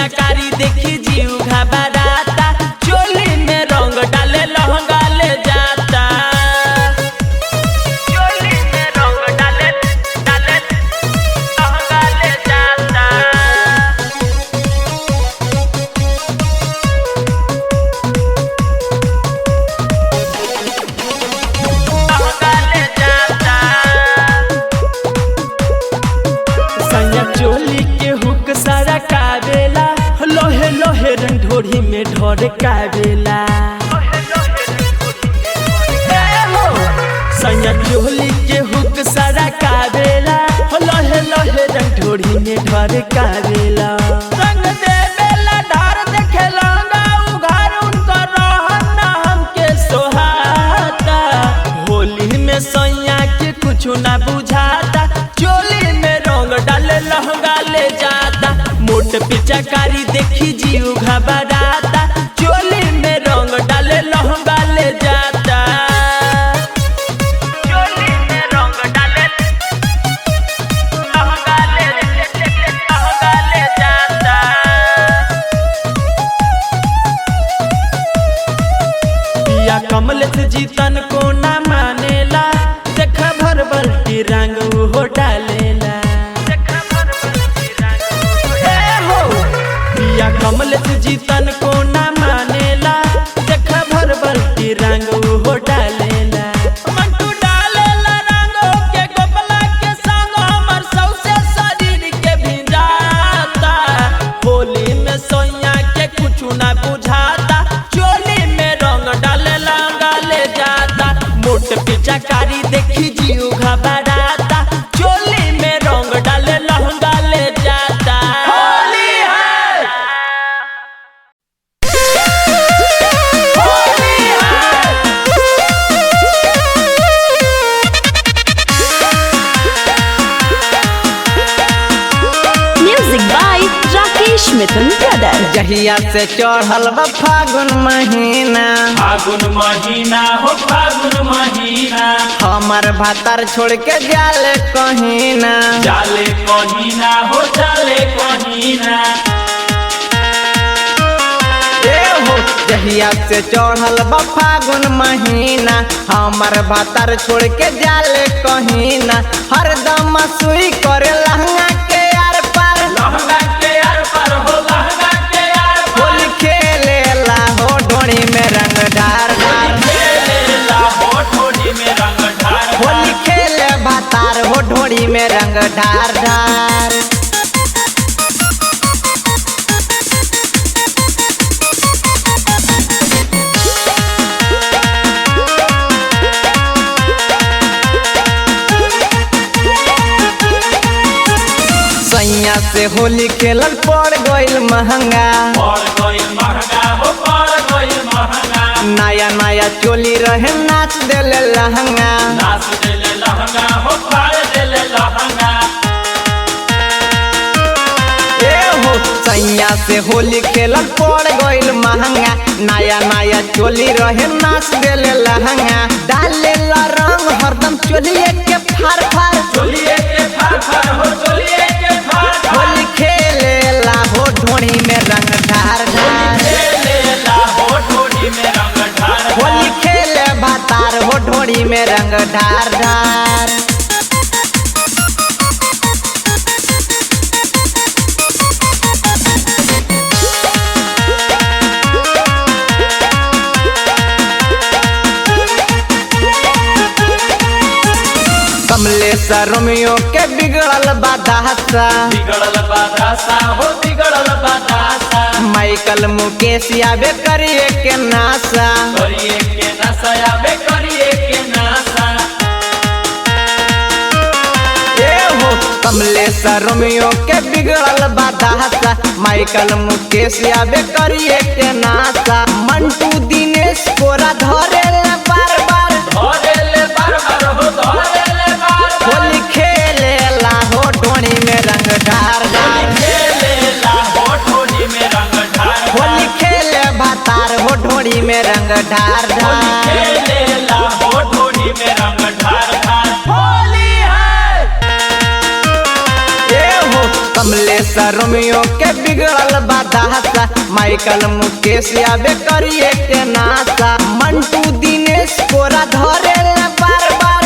पिचकारी देखी जीव घबराता, चोली में रंग डाले लहंगा ले जाता, चोली में रंग डाले डाले लहंगा ले जाता। लहंगा ले जाता। सैया चोली के हुक सारा कावेला, लोहे लोहे रंग ढोरी में ढोर कावेला। सैया चोली के हुक सारा कावेला, लोहे लोहे रंग ढोरी में ढोर कावेला। रंग देवेला ढार देखे लंगा उघार, उनका रहन ना हमके सोहाता। होली में सैया के कुछ ना बुझाता, चोली में रंग डाले लहंगा ले जाता। मोट पिचकारी देखी जीव घबराता, चोली में रंग डाले लहंगा ले जाता, चोली में रंग डाले लहंगा ले जाता। पिया कमल से जीतन को ना मानेला, देखा भर बल्टी रंग वो डालेला। पिया कमल से जीतन को ना मानेला, देखा भर बल्टी रंग वो डालेला। मंटू डालेला रंग के गोपला के संग, हमर सौसे शरीर के भिंजाता। होली में सोया के कुछ ना बुझाता, चोली में रंग डाले लहंगा ले जाता। मोट पिचकारी देखी जीव घबराता, चोली में रंग डाले लहंगा ले जाता। होली है, होली है। Music by Rakesh Mithun brother. जहिया से चढ़ल बा फागुन महीना, फागुन महीना हो फागुन महीना, हमर भातार छोड़ के जाले कहीं ना। जाले कहीना हो जाले कहीना। ए हो जहिया से चढ़ल बा फागुन महीना, हमर भातार छोड़ के जाले कहीं ना। हरदम सुई करे लहंगा के यार पर, लहंगा के यार पर हो लहंगा के यार पर। होली खेले ला हो ढोड़ी में रंग ढार ढार। खेलेला हो ढोली में रंग ढार। होली खेले भातार हो ढोड़ी में रंग ढार ढार। सैया से होली खेलल पड़ गइल महंगा, पड़ गइल महंगा हो पड़ गइल महंगा। नया नया चोली रहे नाच देले लहंगा। नाच देले लहंगा हो फाड़ देले लहंगा। ए हो सैया से होली खेलल पड़ गइल महंगा, नया नया चोली रहे नाच देले लहंगा। डाले ला रंग हरदम चोलिए के फार फार, चोलिए के फाड़ फाड़ हो चोलिए के फाड़ फाड़। होली खेले ला हो ढोड़ी में रंग ढार ढार। खेलेला हो ढोली में रंग ढार। होली खेले भातार हो ढोड़ी में रंग ढार ढार। कमलेश्वर रोमियो के बिगड़ल बादासा, बिगड़ल बादासा हो बिगड़ल बादासा। माइकल मुकेश आबे करिए के नासा। करिए के नशा आबे करिए के नशा। ए हो कमलेश्वर रोमियो के बिगड़ल बादासा, माइकल मुकेश आबे करिए के नासा। मंटू दिनेश कोरा धरे ले बार बार, धरेले बार बार हो धरेले बार बार। होली खेले ला हो ढोड़ी में रंग ढार ढार। खेलेला हो ढोली में रंग ढार। होली खेले भातार हो ढोड़ी में रंग ढार ढार। खेलेला हो ढोली में रंग ढार ढार। होली है, ए हो कमलेश रोमियो के बिगड़ल बाधासा माइकल मुकेश आबे करिए के नासा मंटू दिनेश कोरा धरे ले बार बार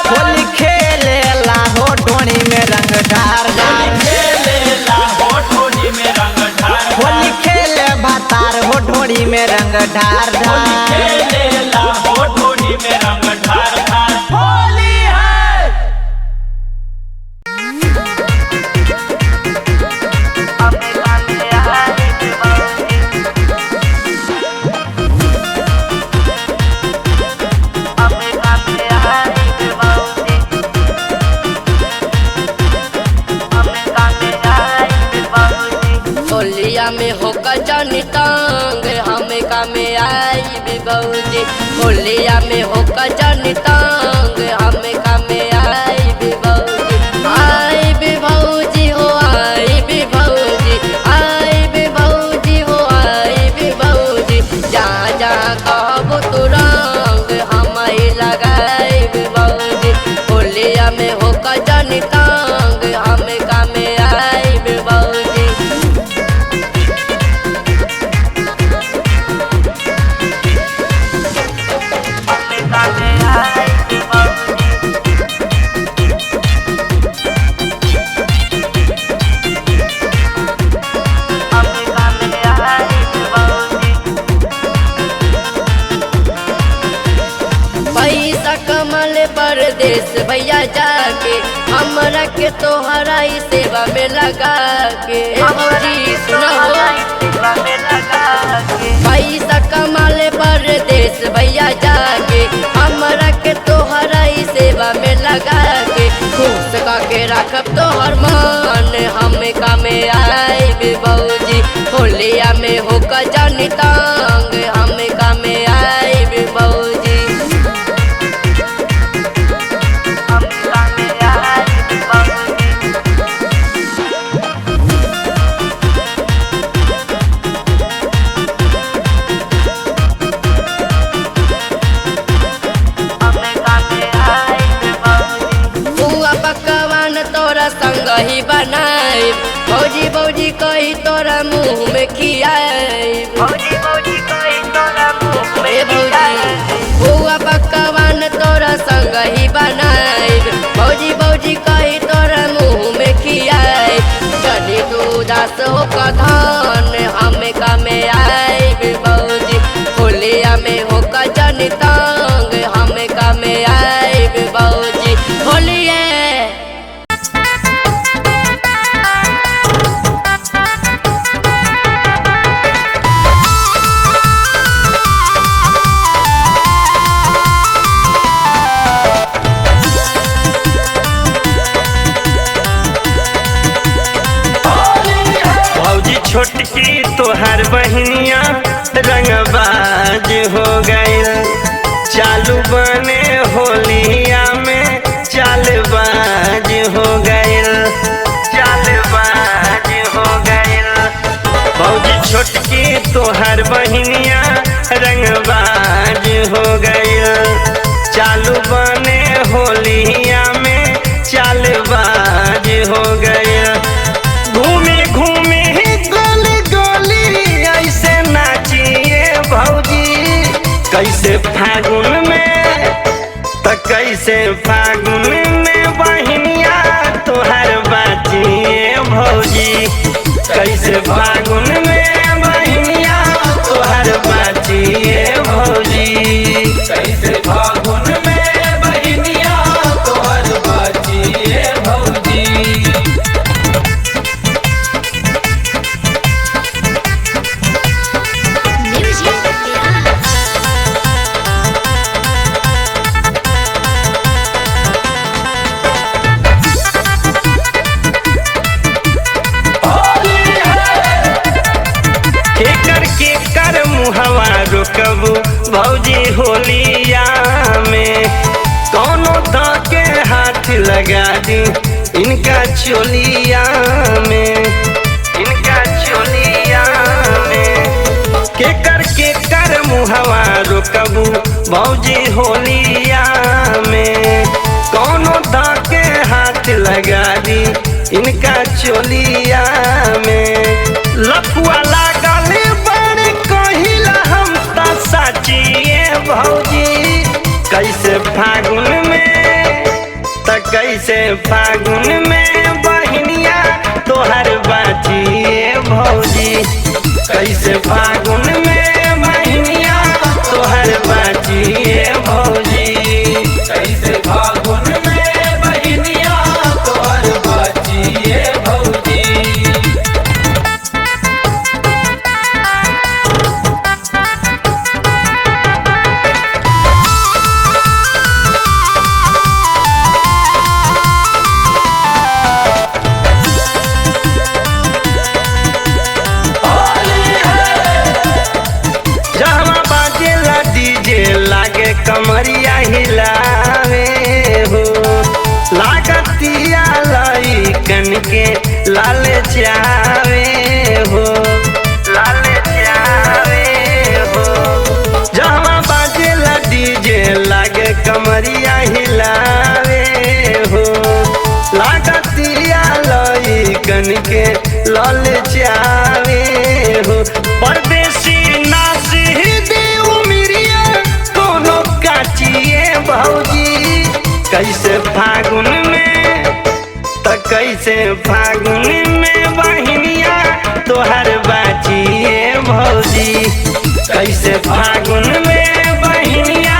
होली खेले ला हो ढोनी में रंग ढार होली खेले भातार हो ढोनी में रंग ढार होलिया में होकर जानी तांग हमें कामे आई भी बहुजी होलिया में होकर जानी तांग हमें कामे आई भी बहुजी आई भी बहुजी हो आई भी बहुजी आई भी बहुजी हो आई भी बहुजी जा जा कहबो तू रंग हम ही लगाई भी बहुजी होलिया में होकर जानी तांग हमें कामे आई भी बहुजी पैसा कमल परदेश भैया जाके हमरा के तोहरा ही सेवा में लगा के जी सुनो पैसा कमल परदेश भैया जाके हमरा के तोहरा ही सेवा में लगा के खुश के रखब तोहर मान हमें कामे आए भी बहुजी होलिया में होकर जानी तांग हमें कामे आए भी बहुजी तोरा संग ही बनाए भौजी भौजी कही तोरा मुँह में खियाए भौजी भौजी कही तोरा मुँह में भौजी बुआ पकवान तोरा संग ही बनाए भौजी भौजी कही तोरा मुँह में खियाए जनी तू दास हो कधान हमें कामे आए भौजी होलिया में होकर जनी तांग हमें कामे आए भौजी होलिया छोटकी तोहर बहनिया रंगबाज हो गइल चालू बने होलिया में चालबाज हो गइल भौजी छोटकी तोहर बहनिया रंगबाज हो गइल चालू बने होलिया में चालबाज हो गइल घूमी घूमी कैसे फागुन में बहनिया तोहर बाचिए भौजी कैसे फागुन में बहनिया तोहर बाचिए भौजी कैसे फागुन में बहनिया तोहर बाचिए भौजी कबू भौजी होलिया में कौनो के हाथ लगा दी इनका चोलिया में के कर मुहवा रोकबू भौजी होलिया में कौनो के हाथ लगा चोलिया में लफुआ लागल बड़ कहिला हम त साचिए भौजी कैसे फागुन में त कैसे फागुन में बहनिया तोहर बाचिए भौजी कैसे फागुन में बहनिया तोहर बाचिए भौजी कैसे फागुन में बहनिया तोहर बाचिए भौजी कमरिया हिलावे हो लागतिया लइकन के लाल जावे हो लाल जावे हो जहाँ बाजेला डीजे लागे कमरिया हिलावे हो लागतिया लइकन के लाल जावे हो परदेसी नासी भौजी कैसे फागुन में त कैसे फागुन में बहनिया तोहर बाचिए भौजी कैसे फागुन में बहनिया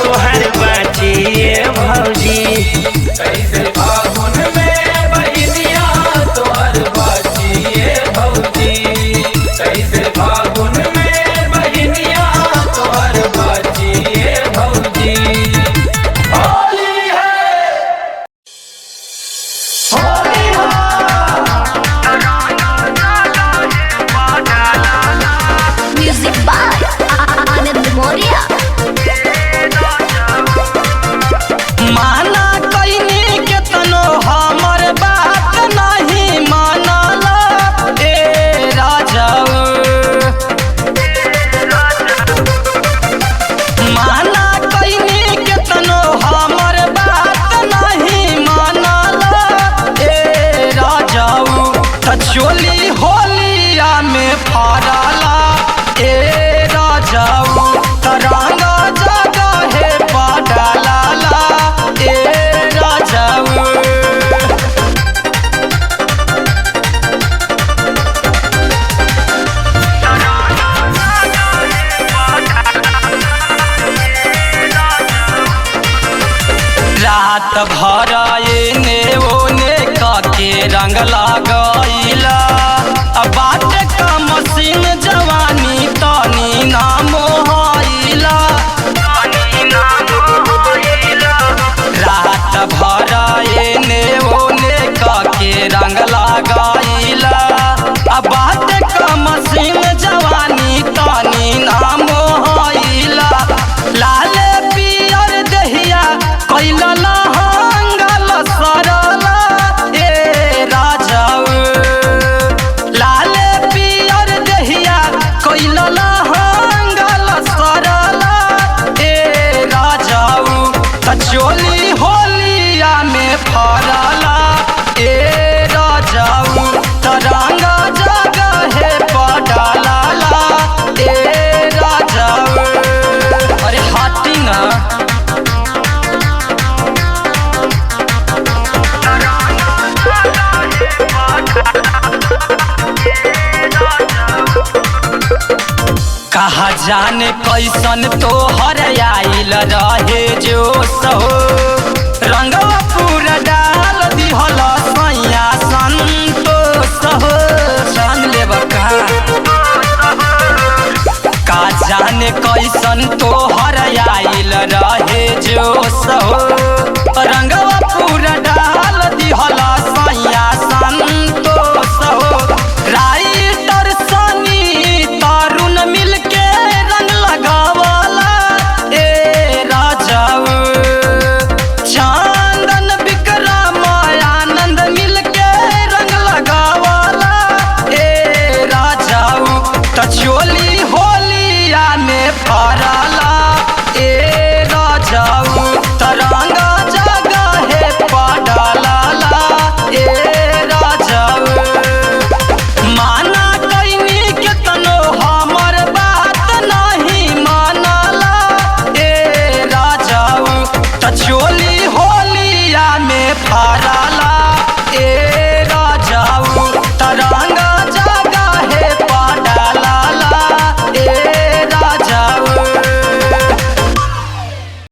तोहर बाचिए भौजी कैसे फागुन में बहनिया तोहर बाचिए भौजी कैसे फागुन में बहनिया तोहर बाचिए भौजी Music by Anand Moria. माना कइनी केतनो हमर बात नहीं मानल ए राजाऊ माना कइनी केतनो हमर बात नहीं मानल ए राजाऊ त चोली होलिया में फरला ए राजाऊ तरंगा जगहे पड़ला ए राजाऊ रात भर एने ओने काके रंग लगैला बात का मशीन जवानी तनी नाम होइला रात भर एने ओने काके रंग लगैला बात का मशीन जवानी तनी नाम होइला लाल पियर दहिया कैला हंगल सरला ए राजाऊ लाल पियर दहिया कैला हंगल सरला ए राजाऊ त चोली होलिया में फरला ए राजाऊ तरंगा जगहे पड़ला ए राजाऊ अरे हाटी ना कहा जाने कैसन तोहर आइल रहे जोश हो